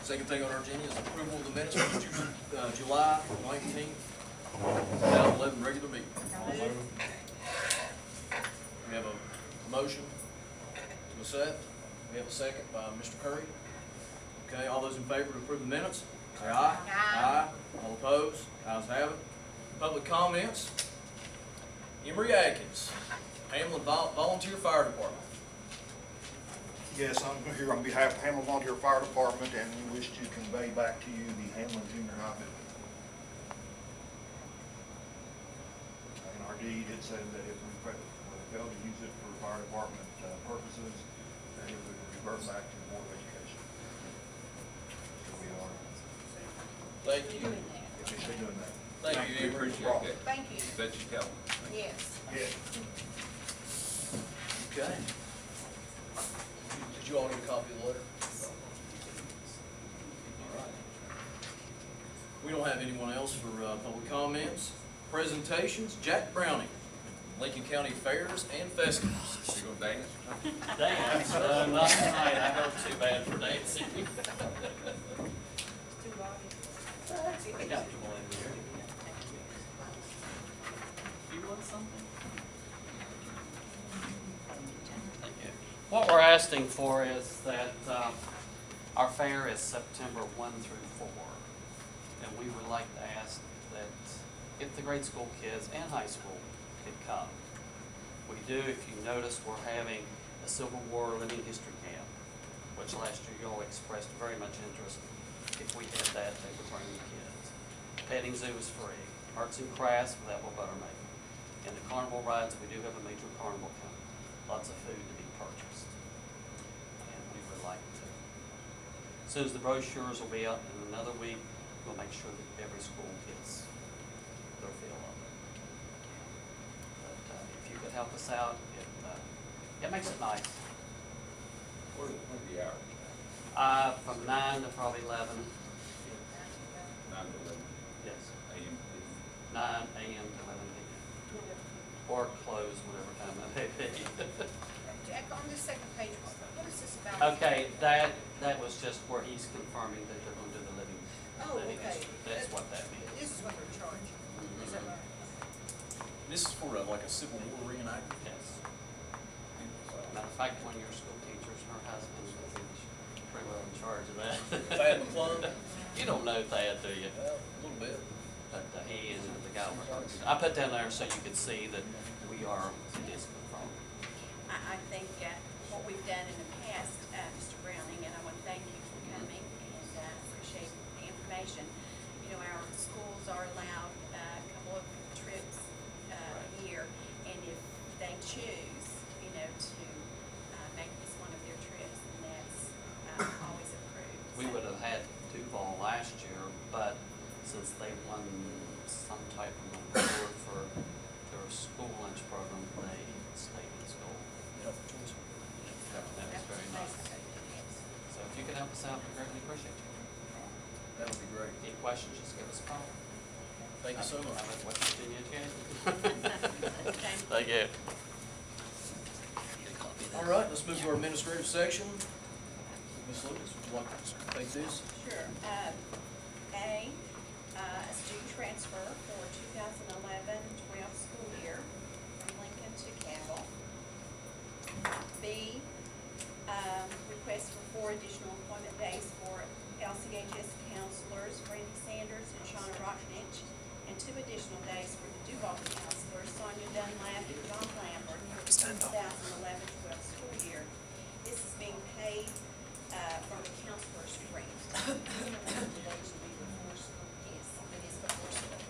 Second thing on our agenda is approval of the minutes for July 19th, 2011 regular meeting. We have a motion to accept. We have a second by Mr. Curry. Okay, all those in favor to approve the minutes, say aye. Aye. All opposed? Ayes have it. Public comments. Emery Atkins, Hamlin Volunteer Fire Department. Yes, I'm here on behalf of Hamlin Volunteer Fire Department, and we wish to convey back to you the Hamlin Junior High building. In our deed, it said that if we fail to use it for fire department purposes, then it would revert back to the Board of Education. So we are Thank you. officially doing that. Thank you, We Emery. appreciate that. Thank you. Bet you tell them. Yes. Yes. Okay. Did you all get a copy of the letter? All right. We don't have anyone else for public comments. Presentations, Jack Browning, Lincoln County Fairs and Festivals. You gonna dance? Dance? Not tonight. I hope too bad for dancing. Comfortable in here. You want something? Thank you. What we're asking for is that our fair is September 1 through 4. And we would like to ask that if the grade school kids and high school could come. We do, if you notice, we're having a Civil War Living History Camp, which last year you all expressed very much interest. If we had that, they would bring the kids. Petting zoo is free. Arts and crafts with apple butter making. And the carnival rides, we do have a major carnival coming. Lots of food to be purchased. And we would like to. As soon as the brochures will be out in another week, we'll make sure that every school gets their fill of it. But if you could help us out, it makes it nice. What are the hours? From 9 to probably 11. 9 to 11 Yes. a.m. 9 a.m. to 11 p.m. Or close whatever time that may be. Jack, on the second page, what is this about? Okay, that was just where he's confirming that they're going to do the living. Oh, living okay. history. That's what that means. This is what they're charging. Is that right? This is for like a Civil War reenactment. Yes. Matter of fact, one of your school teachers, her husband, is pretty well in charge of that. Thad McClung? You don't know Thad, do you? Well, a little bit. But he and the guy were, I put down there so you could see that we are, it is confirmed. I think what we've done in the past, Mr. Browning, and I want to thank you for coming and appreciate the information. You know, our schools are allowed a couple of trips a year, and if they choose, you know, to make this one of their trips, then that's always approved. We would have had Duval last year, but since they won some type of award for their school lunch program, they stayed in school. Yeah, for choice. That was very nice. So if you could help us out, we greatly appreciate you. That would be great. Any questions, just give us a call. Thank you so much. I'm at West Virginia Education. Okay. Thank you. All right, let's move to our administrative section. Ms. Lucas, would you like to take this? Sure. A student transfer for 2011-12 school year from Lincoln to Campbell. B, request for 4 additional employment days for LCHS counselors Brandy Sanders and Shauna Rocknich, and 2 additional days for the Duval counselors Sonia Dunlap and John Lambert for the 2011-12 school year. This is being paid from the counselor's grant. Yes, it is before school.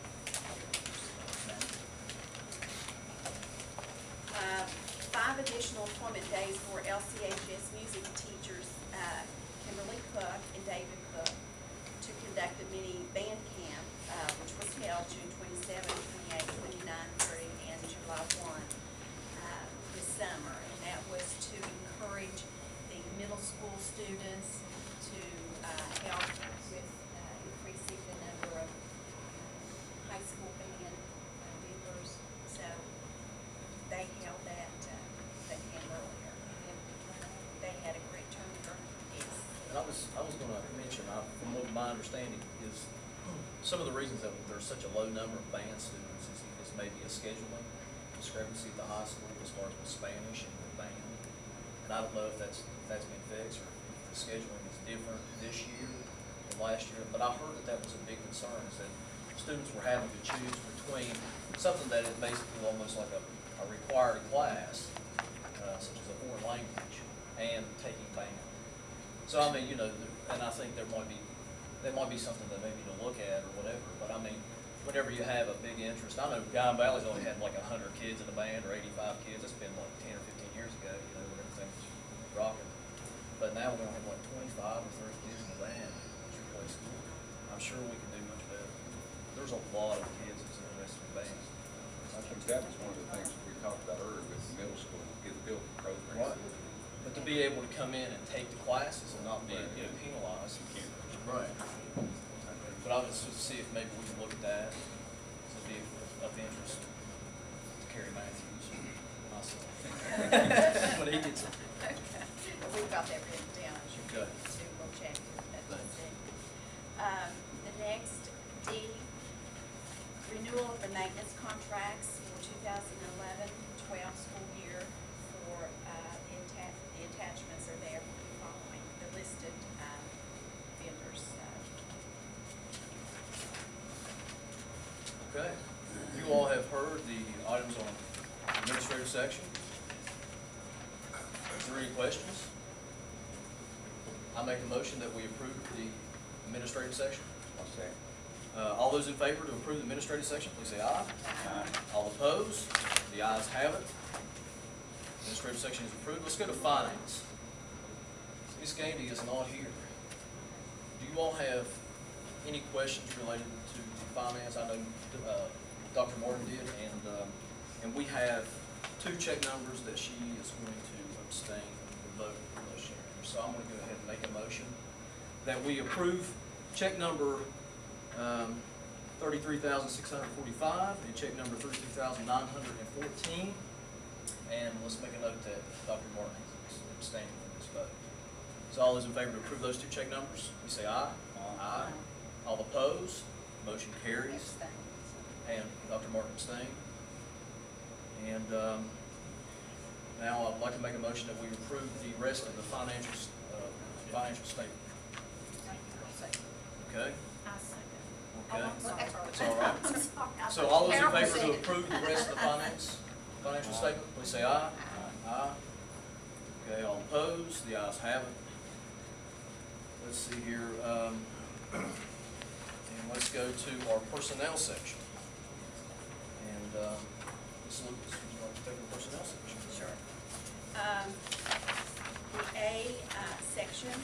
5 additional employment days for LCHS music teachers, Kimberly Cook and David Cook, to conduct a mini band camp, which was held June 27, 28, 29, 30, and July 1 this summer. And that was to encourage the middle school students to help with increasing the number of high school band members. So they held that camp earlier. They had a great turnout. Yes. I was going to mention, I've my understanding, is some of the reasons that there's such a low number of band students is maybe a scheduling discrepancy at the high school as far as with Spanish and with band. And I don't know if that's been fixed, or if the scheduling is different this year than last year, but I heard that was a big concern, is that students were having to choose between something that is basically almost like a required class, such as a foreign language, and taking band. So I mean, and I think that might be something that maybe to look at or whatever, but I mean, whenever you have a big interest, I know Guy Valley's only had like 100 kids in the band, or 85 kids. That's been like 10 or 15 years ago, when everything was rocking. But now we're gonna have like 25 or 30 kids in the band. It's your place school. I'm sure we can do much better. There's a lot of kids that's interested in band. I think that was one of the things we talked about earlier with the middle school, get built the program. Right. But to be able to come in and take the classes and not be penalized. Right. But I was just to see if maybe we can look at that. So it'd be of interest to Kerry Matthews, myself. When he gets it. We've got that written down, as you Okay. to we'll check that. Thanks. The next D, renewal of the maintenance contracts for 2011-12 school year for, the attachments are there for the following, the listed, vendors, Okay. You all have heard the items on the administrative section. Is there any questions? I make a motion that we approve the administrative section. I'll say. All those in favor to approve the administrative section, please say aye. Aye. All opposed? The ayes have it. Administrative section is approved. Let's go to finance. Ms. Gandy is not here. Do you all have any questions related to finance? I know Dr. Martin did, and we have two check numbers that she is going to abstain from the vote for those check numbers. So I'm going to go ahead and make a motion that we approve check number 33,645 and check number 32,914. And let's make a note that Dr. Martin is abstaining from this vote. So all those in favor to approve those two check numbers, we say aye. Aye. All opposed? Motion carries. And Dr. Martin abstained. And now I'd like to make a motion that we approve the rest of the financial statement. Okay? I second. Okay. Oh, I'm sorry. It's all right. I'm sorry. I So thought all those in Carol favor said to it. approve the rest of the financial statement, please say aye. Aye. Okay, all opposed? The ayes have it. Let's see here, and let's go to our personnel section. And, Ms. Lucas, would you like to take the personnel section? Sure. The A section, do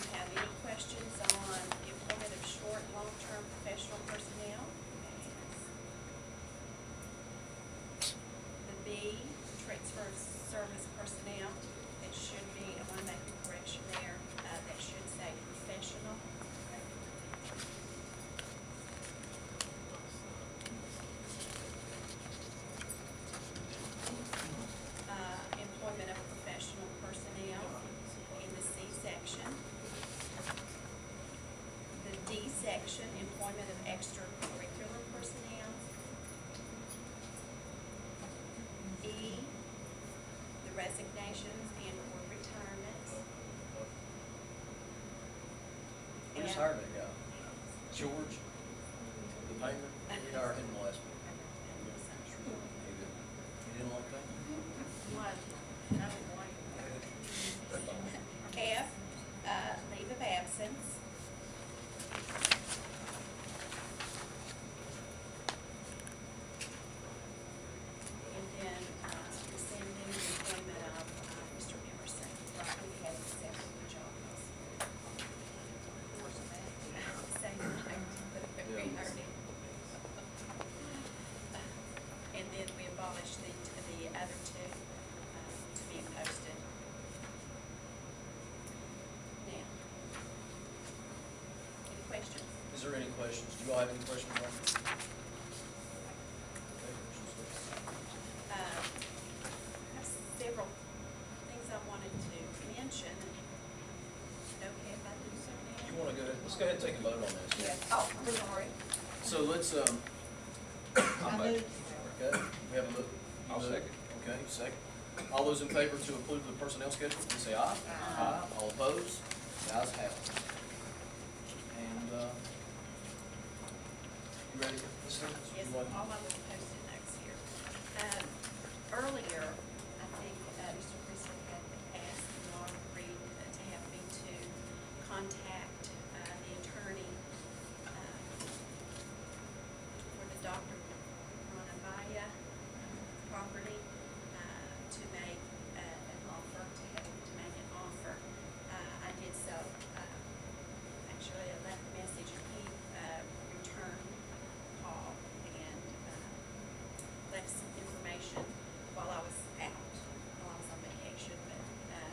you have any questions on the employment of short, long-term professional personnel? The B, transfer of service personnel, it should be, I want to make a correction there, that should say professional. Employment of professional personnel in the C section. The D section, employment of extracurricular personnel. E, the resignations and/or retirements. We just hired that guy, George, the painter. We hired him last week. He didn't like painting? F, leave of absence. And then, rescinding the employment of, Mr. Emerson, right, we had accepted the job. Same thing, but we heard it. And then we abolished the other two, to be posted. Now, any questions? Is there any questions? Do you all have any questions on this? Okay, I have several things I wanted to mention. Okay, if I do so now? you want to go ahead and let's go ahead and take a vote on this. Yes. Oh, I'm sorry. So let's, I'll make it. okay, we have a vote. I'll second. Okay, second. All those in favor to approve the personnel schedule, please say aye. Aye. All opposed? The ayes have it. And, you ready, Ms. Simmons? Yes, You want- all my little post-it notes here. Earlier, I think, Mr. Priestley had asked Laura Reed to have me to contact, the attorney, for the Dr. Ronavaya property, to make, an offer, to make an offer. I did so, actually, I left a message, and he, returned call and left some information while I was out, while I was on vacation. But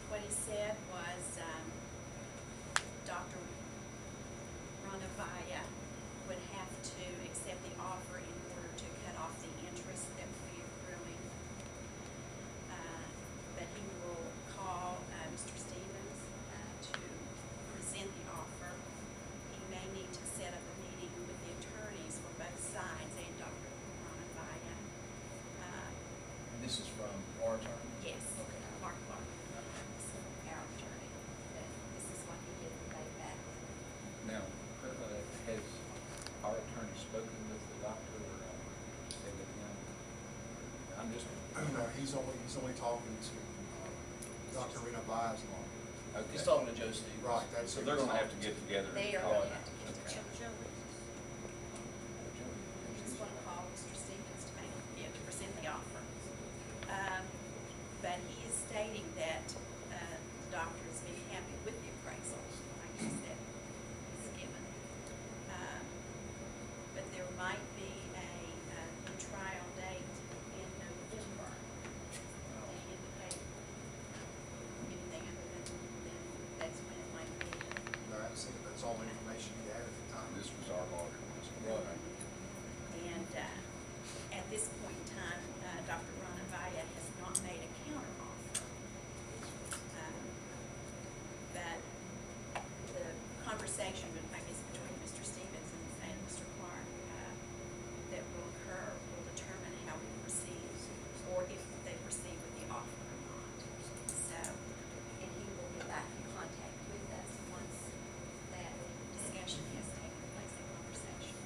what he said was Dr. Ronavaya would have to accept the offer in order to cut off the interest that would be accruing. But he will call Mr. Stevens to present the offer. He may need to set up a meeting with the attorneys for both sides and Dr. Ronavaya. This is from our attorney? Yes, Okay. Mark Clark, our attorney. That this is what he did way back. Now, has our attorney spoken with the doctor or said that, I'm just, No, he's only talking to Dr. Rena Baez lawyer. okay. He's talking to Joe Stevens. Right, that's. So they're gonna have to get together and They are call going it. to have to get together. Just want to call Mr. Stevens to make, to present the offer. But he is stating that, the doctor has been happy with the appraisal, like he said, he's given. But there might be a trial date in November. They indicate anything other than that's when it might be. No, that's all the information he had at the time. This was our lawyer. Right. And at this point in time, Dr. Ronavaya has not made a counteroffer. But the conversation, I guess, between Mr. Stevens and Mr. Clark that will occur will determine how we proceed, or if they proceed with the offer or not. So, and he will get back in contact with us once that discussion has taken place, that conversation.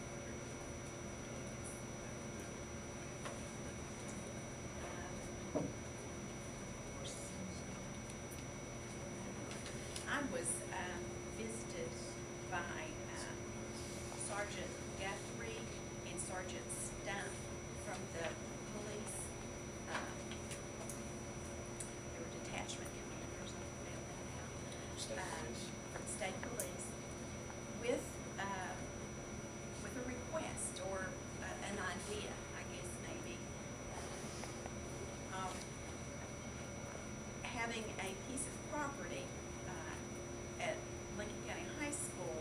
I was visited by Sergeant Guthrie and Sergeant Stump from the police. They were detachment commanders, I found that out. State police. From state police, with a request or an idea, I guess maybe, of having a piece of property at Lincoln County High School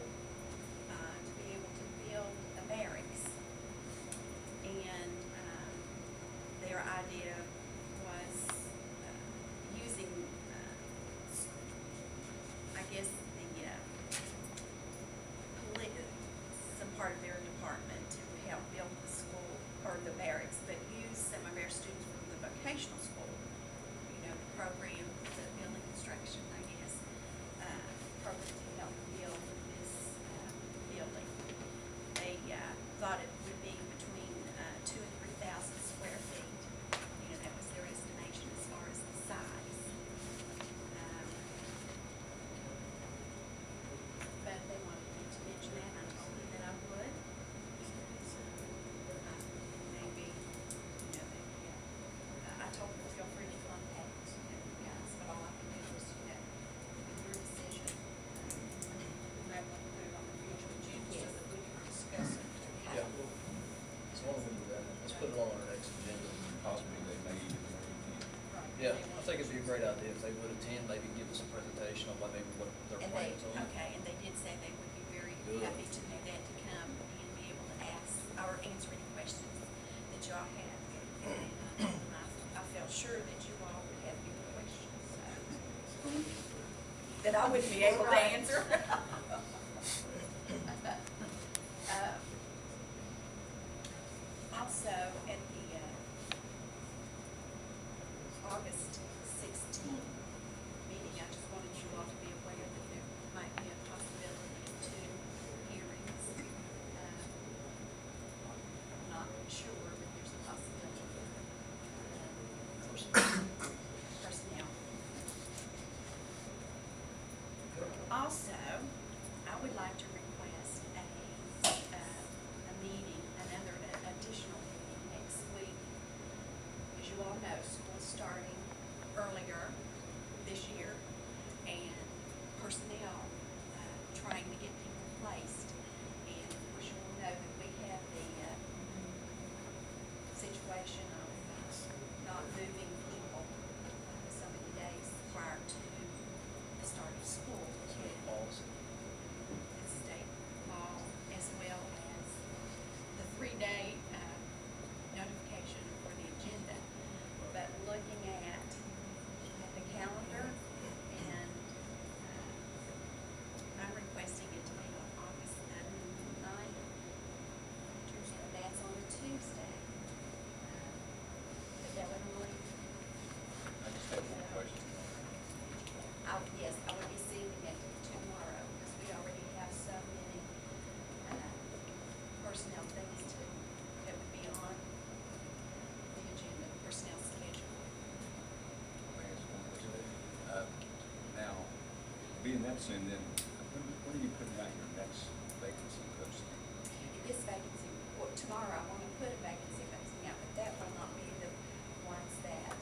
to be able to build a barracks. And their idea was using, I guess, some part of their department to help build the school, or the barracks, but use some of our students from the vocational school, the program, the building construction, I guess, program to help build this building. They thought it would be between 2,000 and 3,000 square feet. That was their estimation as far as the size. But they wanted me to mention that, and I told them that I would. Maybe, I told them, feel free to contact you guys, but all I can do is, your decision. Might want to put it on the future agenda so Yes. that we can discuss it. Yeah. So why don't we do that? Let's put it on our next agenda. Possibly they may even want to. Right. Yeah, I think it'd be a great idea if they would attend, maybe give us a presentation on what maybe what their And they, plans are. okay, and they did say they would be very Good. happy to do that, to come and be able to ask, or answer any questions that y'all have. I felt sure that you all would have your questions. that I wouldn't be able to answer. Also, at the August 16th meeting, I just wanted you all to be aware that there might be a possibility of 2 hearings. I'm not sure, but there's a possibility. Personnel. Also, I would like to request a meeting, another additional meeting next week. As you all know, school's starting earlier this year, and personnel, trying to get people placed. And of course, you all know that we have the, situation of not moving people so many days prior to the start of school. The state law, as well as the 3-day notification for the agenda. But looking at the calendar, and I'm requesting it to be on August 9th. That's on a Tuesday. But that would only, I just have one question. yes, I will be seeing it tomorrow, because we already have so many personnel things that would be on the agenda, personnel schedule. Let me ask one question. Now, being that soon, then, when are you putting out your next vacancy posting? This vacancy, well, tomorrow I want to put a vacancy posting out, but that will not be the ones that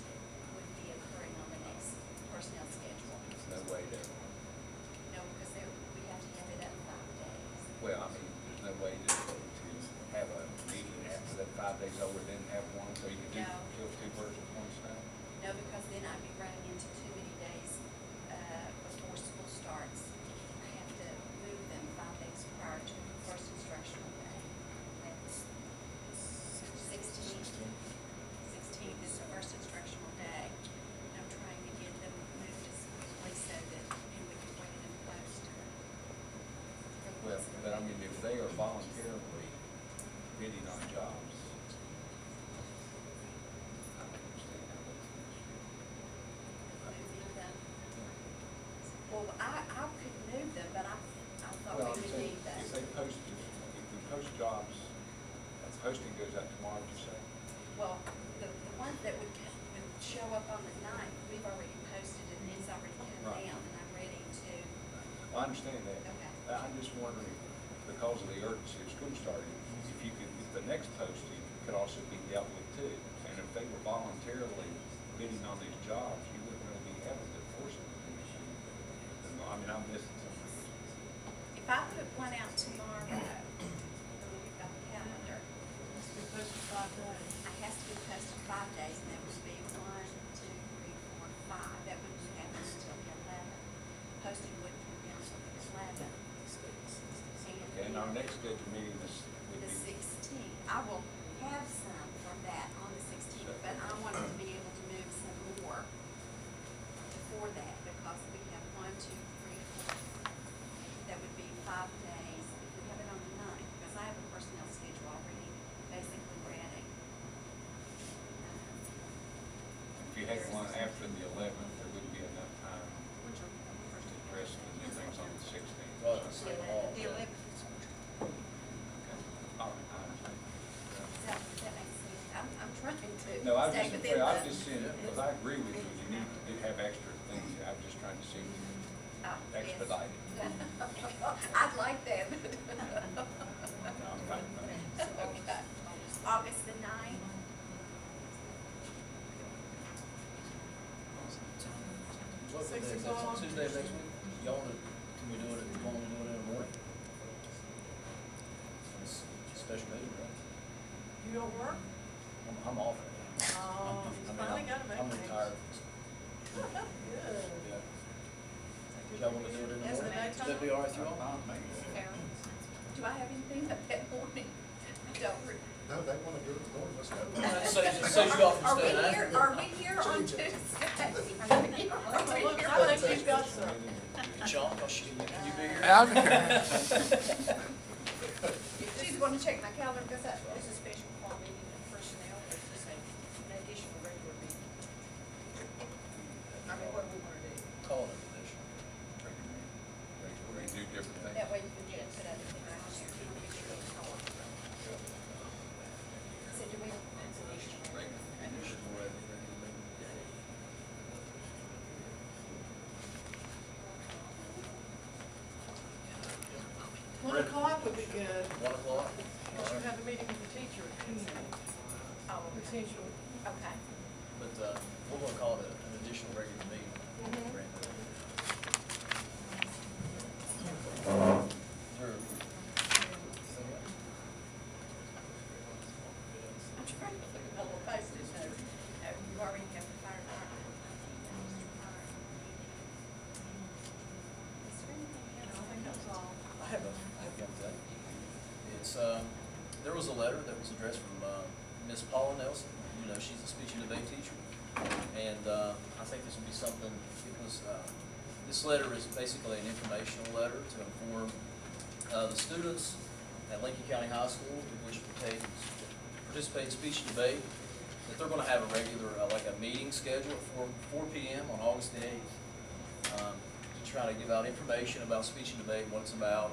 would be occurring on the next personnel schedule. There's no way to, No, because we have to have it up 5 days. well, I mean, there's no way to have a meeting after that 5 days over, then have one, so you can do, No. kill 2 birds with one stone? No, because then I'd be running into too many days before school starts. I have to move them 5 days prior to the first instructional day. That's 16th. 16th is the first instructional day. And I'm trying to get them moved as quickly so that, and we can put it in post. Well, but I mean, if they are voluntarily bidding on jobs, I don't understand how that's an Moving them. Well, I could move them, but I issue. thought Well, we I'm would saying, need that. if they post, if we post jobs, that posting goes out tomorrow, you say? Well, the ones that would show up on the 9th, we've already posted and it's already come Right. down, and I'm ready to, Well, I understand that. Okay. I'm just wondering, because of the urgency of school starting, if you could, if the next posting could also be dealt with too. And if they were voluntarily bidding on these jobs, you wouldn't really be having to force them to do anything. I mean, I'm missing something. if I put one out tomorrow, we've got the calendar, Must be posted 5 days. it has to be posted 5 days, and that would be 1, 2, 3, 4, 5. That wouldn't happen until the 11th. Posting wouldn't be until the 11th. And our next scheduled meeting would The be, 16th. I will have some from that on the 16th, but I wanted to be able to move some more before that, because we have 1, 2, 3, 4. That would be 5 days. If we have it on the 9th, because I have a personnel schedule already basically ready. if you had one after the 11th, there wouldn't be enough time Which are first to address the new things on the 16th. Well, it's the law. The 11th. Okay. All right, I understand. Does that make sense? I'm trying to No, I'm stay just, within I'm the. just saying, because I agree with you, you need to have extra things. I'm just trying to see if you Oh, can yes. expedite it. I'd like that. No, I'm fine with that. Okay. August the 9th. What, 6 that's o'clock. Tuesday of next week? Y'all, can we do it, you want to do it in the morning? It's a special meeting, right? You don't work? I'm off. Oh, I mean, finally got a I'm vacation. retired. Good. Yeah. Y'all want to do it in the As the morning? daytime? Would that be all right with you all? Do I have anything up that morning? I don't. No, they wanna do it in the morning, let's go. That saves you off from Are we staying here, after. are we here on Tuesday? Are we Look, here I think on you've got some. Sean, can you be here? She's going to check my calendar, because that's, This is a special call meeting of personnel, or is this an additional regular meeting? I mean, what do we want to do? Call it an addition. We do different things. that way you can get it put out in the So do we, it's additional. Additional regular meeting. 1 o'clock would be good, 1 o'clock? because you have a meeting with the teacher at 2. Oh, Potential. okay. But, we're gonna call it an additional regular meeting. Brandon. I'm trying to look at the little postage note. You already have the fire department. Is there anything else? I think that's all. I have one thing. It's, there was a letter that was addressed from, Miss Paula Nelson. You know, she's a speech and debate teacher. And, I think this would be something, it was, this letter is basically an informational letter to inform, the students at Lincoln County High School who wish to participate in speech and debate, that they're gonna have a regular, like a meeting scheduled at 4 p.m. on August the 8th. To try to give out information about speech and debate, what it's about,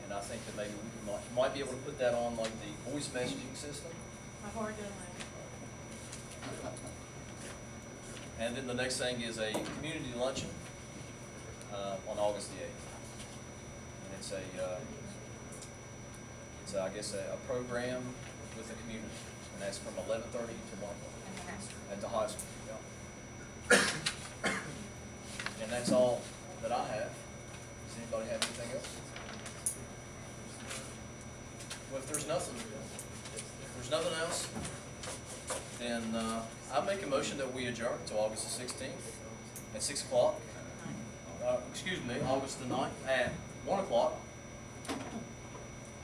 and I think that maybe we might be able to put that on like the voice messaging system. I've already done that. And then the next thing is a community luncheon, on August the 8th. And it's I guess, a program with the community, and that's from 11:30 to 1 at the high school, yeah. And that's all that I have. Does anybody have anything else? Well, if there's nothing else, then, I make a motion that we adjourn to August the 16th at 6 o'clock. Excuse me, August the 9th at 1 o'clock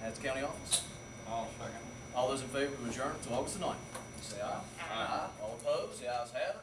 at the county office. I'll second. All those in favor of adjourn to August the 9th, say aye. Aye. All opposed, the ayes have it.